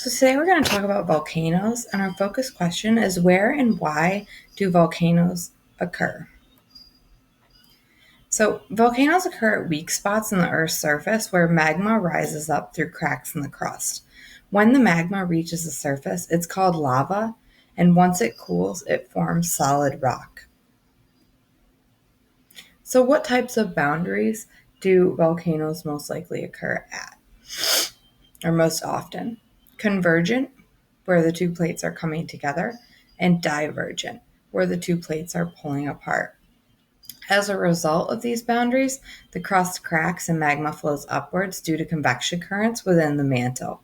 So today we're going to talk about volcanoes, and our focus question is where and why do volcanoes occur? So volcanoes occur at weak spots in the Earth's surface where magma rises up through cracks in the crust. When the magma reaches the surface, it's called lava, and once it cools, it forms solid rock. So what types of boundaries do volcanoes most likely occur at, or most often? Convergent, where the two plates are coming together, and divergent, where the two plates are pulling apart. As a result of these boundaries, the crust cracks and magma flows upwards due to convection currents within the mantle.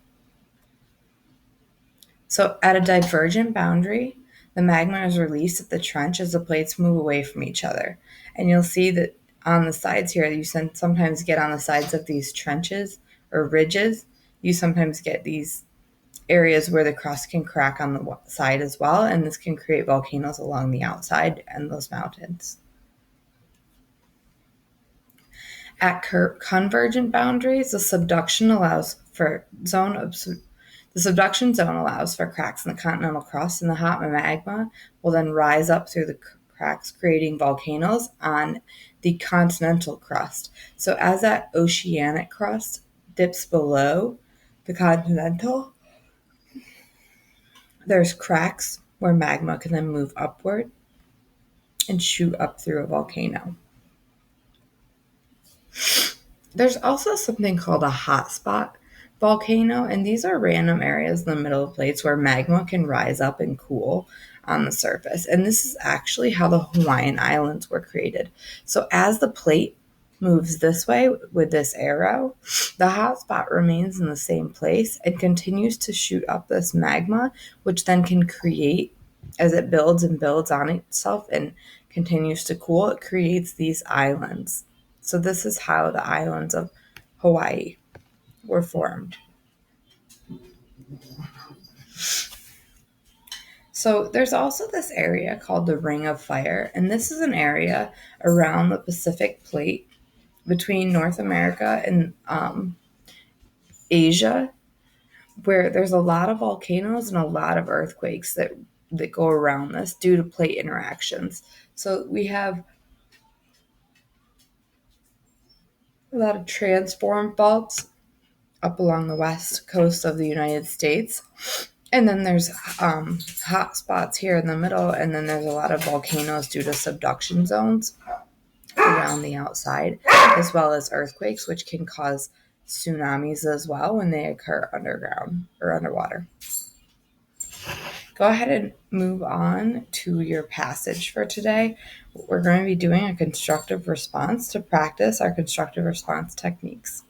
So, at a divergent boundary, the magma is released at the trench as the plates move away from each other. And you'll see that on the sides here, you sometimes get on the sides of these trenches or ridges, you sometimes get these areas where the crust can crack on the side as well, and this can create volcanoes along the outside and those mountains. At convergent boundaries, the subduction zone allows for cracks in the continental crust, and the hot magma will then rise up through the cracks, creating volcanoes on the continental crust. So as that oceanic crust dips below the continental, there's cracks where magma can then move upward and shoot up through a volcano. There's also something called a hotspot volcano, and these are random areas in the middle of plates where magma can rise up and cool on the surface. And this is actually how the Hawaiian Islands were created. So as the plate moves this way with this arrow, the hotspot remains in the same place and continues to shoot up this magma, which then can create, as it builds and builds on itself and continues to cool, it creates these islands. So this is how the islands of Hawaii were formed. So there's also this area called the Ring of Fire, and this is an area around the Pacific Plate between North America and Asia, where there's a lot of volcanoes and a lot of earthquakes that go around this due to plate interactions. So we have a lot of transform faults up along the west coast of the United States. And then there's hot spots here in the middle, and then there's a lot of volcanoes due to subduction zones around the outside, as well as earthquakes, which can cause tsunamis as well when they occur underground or underwater. Go ahead and move on to your passage for today. We're going to be doing a constructive response to practice our constructive response techniques.